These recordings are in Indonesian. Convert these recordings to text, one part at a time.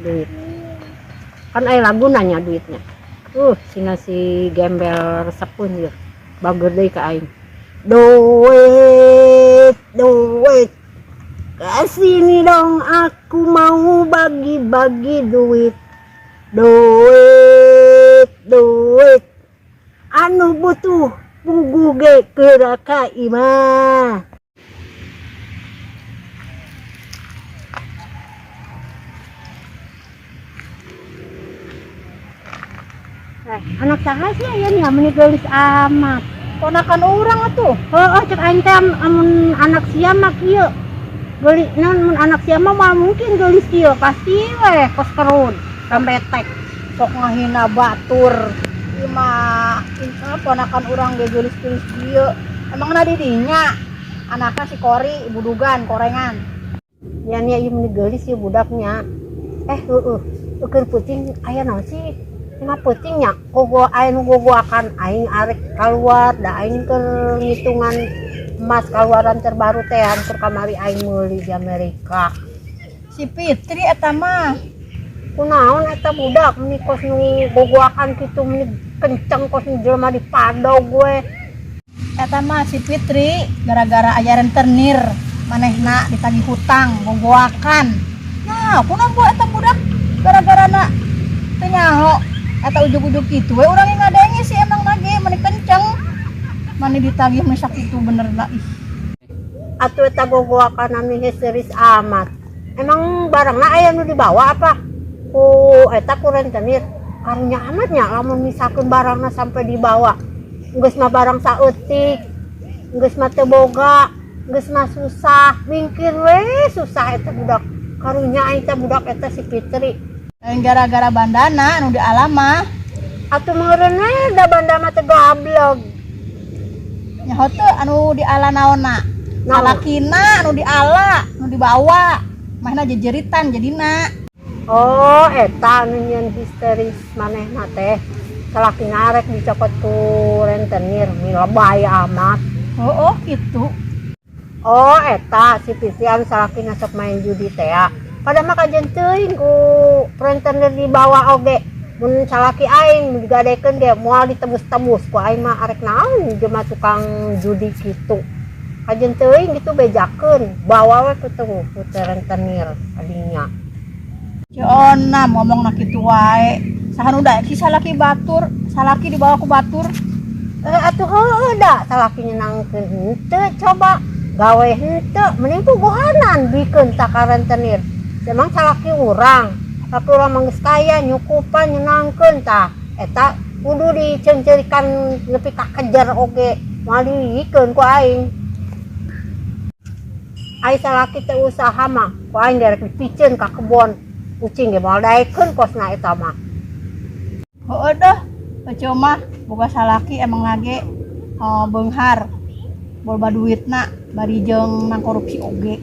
duit. Kan aya laguna duitnya. Sina si gembel resepun ya. Bager deui ka aing. Duit, duit. Kesini dong, aku mau bagi-bagi duit. Duit, duit. Anu butuh pugu ge keraka imah. Anak saha sih aya nya meninggalis amat. Ponakan orang atuh. Heuh cek aing teh amun anak sia mah kieu. Geuli mun anak sia mah mungkin geulis kieu pasti we kos kerun kambetek. Sok ngahina batur. Ieu mah ponakan orang ge geulis-geulis dieu. Emang na di dinya anakna si Kori ibu dugan korengan. Nya ieu meninggalis ieu budaknya. Keur puting aya naon sih? Cuma putingnya gogo aing gogoakan aing arek keluar da aing keur ngitungan emas keluaran terbaru teh keur kamari aing meuli di Amerika. Si Fitri eta mah Kunaon eta budak meni kos nu gogoakan kitu meni kenceng kos nu jelema di padog gue. eta mah si Fitri gara-gara aya rentenir manehna ditagih hutang gogoakan. Nah, kunaon bu eta budak gara-gara na teu nyaho eta ujug-ujug kitu we urang ngadenge sih emang lagi mani kenceng mani ditagih mah sakitu bener da ih. Atuh eta gogoakan anu histeris amat. Emang barangna aya nu dibawa apa? Eta ku rentenir. Karunya amatnya lamun misalkeun barangna sampai dibawa. Geus mah barang saeutik. Geus mah teu boga, geus mah susah. Mingkir we susah eta budak. Karunya aing teh budak eta si Fitri. Lain gara-gara bandana anu di alam mah Atuh meureun we da banda mah teh gablog. nyaho teu anu di ala naonna. Salakina anu di ala, anu dibawa. Mahna jejeritan jadina. Eta anu nyeun histeris manehna teh. Salakina rek dicopot ku rentenir, milebay amat. Gitu. Eta si Fitri anu salakina sok main judi teh. Pada mah kajen teuing ku rentenir dibawa oge. Mun salaki aing digadekeun ge moal ditebus-tebus ku aing mah arek naon jelema tukang judi kitu. Kajen teuing gitu bejakeun, bawa we ku rentenir adinya. Cionam ngomongna kitu wae. Sahan udah si salaki batur, salaki dibawa ku batur. Atuh heueuh da salaki nyenangkeun henteu coba gawe henteu mending puguhanan bikeun ta ka rentenir. Emang salaki urang, tapi urang mah geus kaya nyukupan nyenangkeun tah. Eta kudu diceungceurikan nepi ka kejar oge, moal diikeun ku aing. Ai salaki teh usaha mah, ku aing derek dipiceun ka kebon. Kucing ge moal daekeun kosna eta mah. Heueuh dah, peuceum mah boga salaki emang lage beunghar. Bolba duitna bari jeung nang korupsi oge.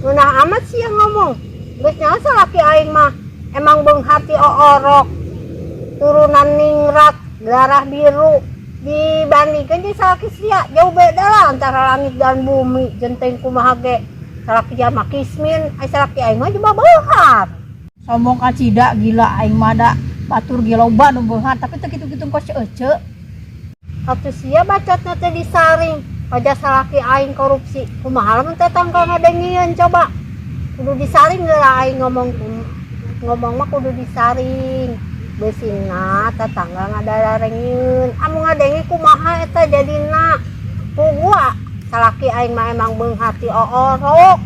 Nunah amat sih yang ngomong. Geus nyaho salaki aing mah emang beunghar ti orok. Turunan ningrat, darah biru. Dibandingkeun jeung salaki sia jauh beda lah antara langit dan bumi. Genteng kumaha ge. Salaki mah kismin, ai salaki aing mah cuma beunghar. Sombong ka cida gila aing mah da batur ge loba nu beunghar tapi teu kitu-kitu kos ece. Atuh sia bacotna teh disaring. Pajak salaki aing korupsi. Kumaha lamun tetangga ngadengieun coba. Kudu disaring geura aing ngomong mah kudu disaring. Beusingna tetangga ngadarengieun. Amun ngadengi kumaha eta jadina. Pugu salaki aing mah emang beunghar ti orok.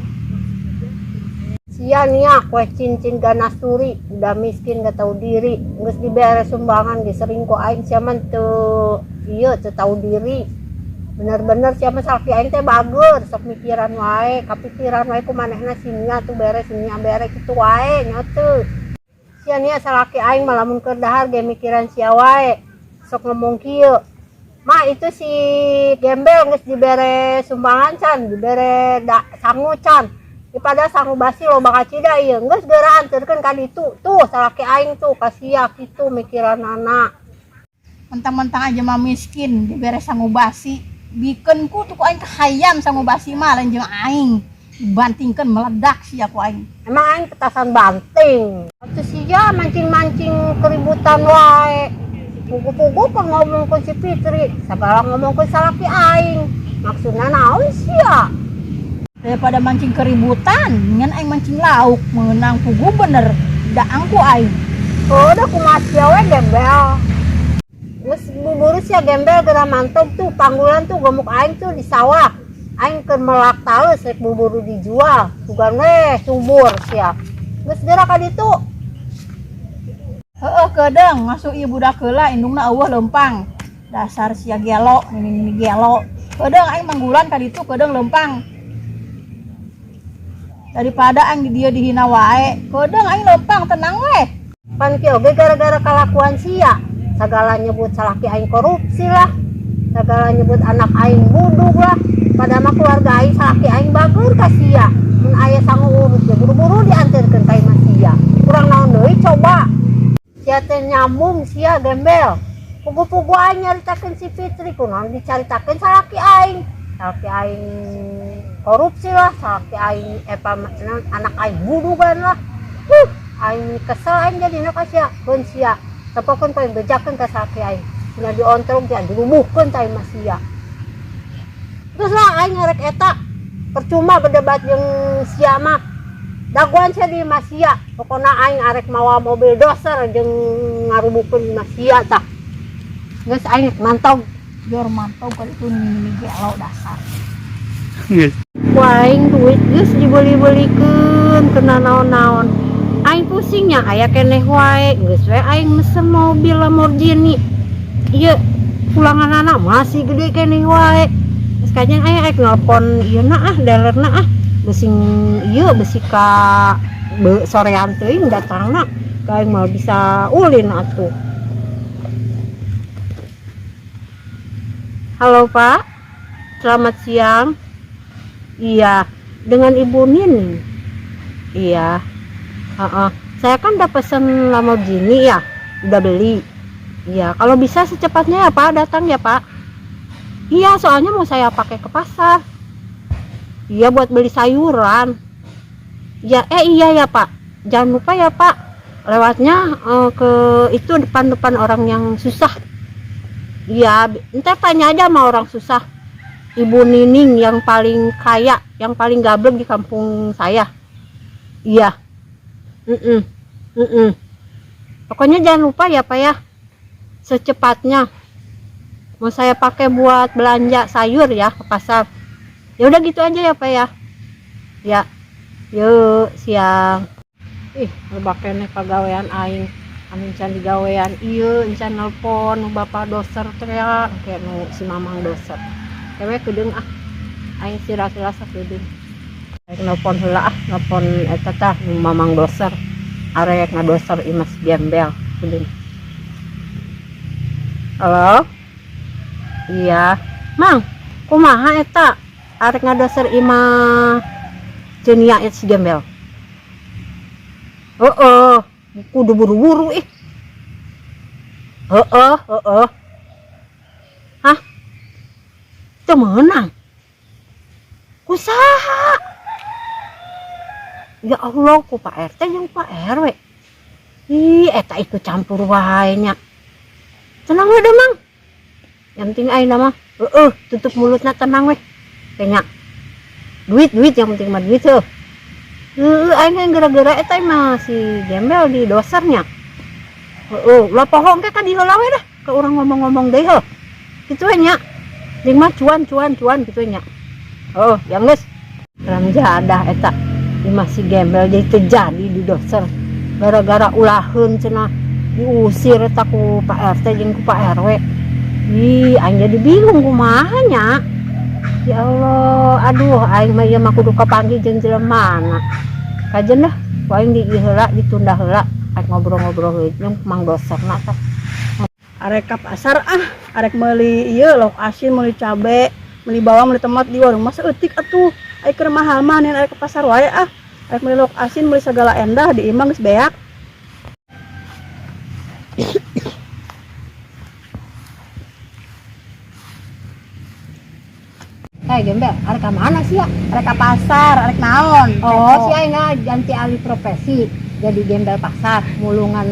Sia nia kue cincin ganas turi, udah miskin gak tahu diri, geus dibere sumbangan ge sering ku aing sia mah teu tahu diri. Bener-bener sia mah salaki aing teh bager, sok mikiran wae, kapikiran wae ku manehna sia tuh bere sia bere kitu wae nya teu. Sia nia salaki aing mah lamun keur dahar ge mikiran sia wae. Sok ngomong kieu. Mah itu si gembel geus dibere sumbangan can, dibere sangu can. Daripada sangu basi lo bakal cida ieu geus geura anteurkeun ka ditu. Tuh salaki aing tuh kasiha kitu mikiran anak. Mentang-mentang aja mah miskin dibere sangu basi. Bikeun ku tuh aing kahayam sangu basi mah lain jeung aing. bantingkan meledak sih aku aing. Emang aing petasan banting. Waktu sia mancing-mancing keributan wae. Pugu-pugu kan ngomong ke si Fitri, segala ngomong ke salaki aing. Maksudnya naon sia? Daripada mancing keributan, dengan aing mancing lauk, mengenang pugu bener, dak angku aing. Oh, udah kumasya we gembel. Geus buburu sia gembel geura mantog tuh panggulan tuh gemuk aing tuh di sawah. Aing keur melak tales rek buburu dijual. Sugan we subur sia. Geus geura ka ditu. Heeh, kedeng masuk ieu budak heula indungna eueuh lempang. Dasar sia gelo, ini gelo. Kedeng aing manggulan ka ditu kedeng lempang. Daripada aing di dieu dihina wae, kedeng aing lempang tenang weh. Pan kieu ge gara-gara kalakuan sia. Segala nyebut salaki aing korupsi lah. Segala nyebut anak aing budug lah. Padahal mah keluarga aing salaki aing bageur ka sia. Mun aya sangu urut ge buru-buru dianterkeun ka imah sia. Kurang naon deui coba. Sia teh nyambung sia gembel. Pugu-pugu aing nyaritakeun si Fitri kunaon dicaritakeun salaki aing. Salaki aing korupsi lah, salaki aing anak aing budugan lah. Aing kesel aing jadina ka sia, keun sia. Sapokeun poe bejakeun ka salaki aing. Tina diontrog teh dirubuhkeun ta imah sia. Terus lah aing ngarek eta percuma berdebat jeung sia mah. Daguan sia di imah sia. Pokona aing arek mawa mobil doser jeung ngarubuhkeun imah sia tah. Geus aing mantog, Jor mantau kali itu ini gelo dasar. aing duit geus dibeli-belikeun kena naon-naon. Aing pusingnya aya keneh wae, geus we aing mesen mobil Lamborghini. Ieu pulanganana masih gede keneh wae. Geus kajeng aya rek nelpon ieu na dealerna besing ieu besi ka sorean teuing datangna. Kaing mah bisa ulin atuh. Halo Pak, selamat siang. Iya, dengan Ibu Nini. Iya. Saya kan udah pesen Lamborghini ya, udah beli. Iya, kalau bisa secepatnya ya Pak, datang ya Pak. Iya, soalnya mau saya pakai ke pasar. Iya, buat beli sayuran. Ya, iya ya Pak. Jangan lupa ya Pak, lewatnya ke itu depan-depan orang yang susah. Iya, ntar tanya aja sama orang susah. Ibu Nining yang paling kaya, yang paling gablek di kampung saya. Iya. Pokoknya jangan lupa ya Pak ya. Secepatnya. Mau saya pakai buat belanja sayur ya ke pasar. Ya udah gitu aja ya Pak ya. Ya. Yuk, siang. Ih, lebakene pagawean aing. Amin can digawean ieu encan nelpon bapak doser teh ya kayak nu si mamang doser. Kewe kedeung aing sira-sira sakedeung. Aing nelpon heula nelpon eta tah nu mamang doser. Arek ngadoser imas gembel kedeung. Halo? Iya. Mang, kumaha eta? Arek ngadoser imah Jenia si gembel. Kudu buru-buru ih. Hah? Teu meunang. Kusaha? Ya Allah, ku Pak RT jeung Pak RW. Ih, eta ikut campur wae nya. Tenang we deh, Mang. Yang penting ayeuna mah tutup mulutna tenang we. Kayaknya duit yang penting mah duit heuh. Aing gara-gara eta mah si gembel di dosernya. Lah pohong teh tadi heula we dah ke urang ngomong-ngomong deui heuh. Kitu we nya. Jeung mah cuan kitu nya. Yang geus rang jadah eta imah si gembel jadi terjadi di doser. Gara-gara ulaheun cenah diusir eta ku Pak RT jeung ku Pak RW. Ih, aing jadi bingung kumaha nya. Ya Allah, aduh aing mah ieu mah kudu kapanggih jeung jelemana. Kajen dah, aing di heula ditunda heula, arek ngobrol-ngobrol heula jeung Mang doserna teh. Arek ka pasar arek meuli ieu lauk asin, meuli cabe, meuli bawang, meuli tomat di warung mah saeutik atuh. Ai keur mahal mah nen arek ka pasar wae Arek meuli lauk asin, meuli segala endah di imah geus beak. gembel arek ka mana sih ya? Arek ka pasar, arek naon? Oh, si aing ganti alih profesi jadi gembel pasar, mulungan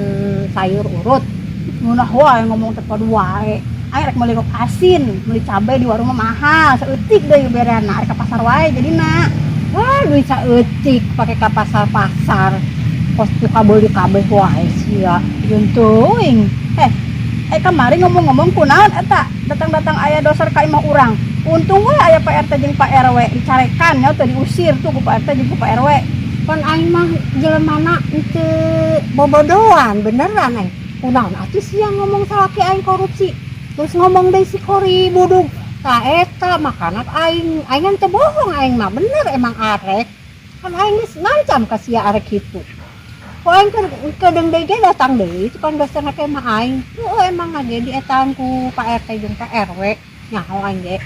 sayur urut. Ngunah wae ngomong teu padu wae. Aing rek meuli rok asin, meuli cabe di warung mah mahal, saeutik deui berana arek ka pasar wae jadina. Wah, duit saeutik pake ka pasar-pasar. Pos tu kabel di kabeh wae sia. Juntuing. Kamari ngomong-ngomong kunaon eta? Datang-datang aya doser ka imah urang. Untung we aya Pak RT jeung Pak RW dicarekan nya teu diusir tuh ku Pak RT jeung ku Pak RW. Pan aing mah jelemana teu bobodohan beneran aing. Kunaon atuh sia ngomong salaki aing korupsi. Terus ngomong deui si Kori budug. Tah eta makana aing kan teu bohong aing mah bener emang arek. Kan aing geus ngancam ka sia arek kitu. Kok aing kadang deui ge datang deui kan dosen ke mah aing. Emang ge di etaan ku Pak RT jeung Pak RW nyaho aing ge.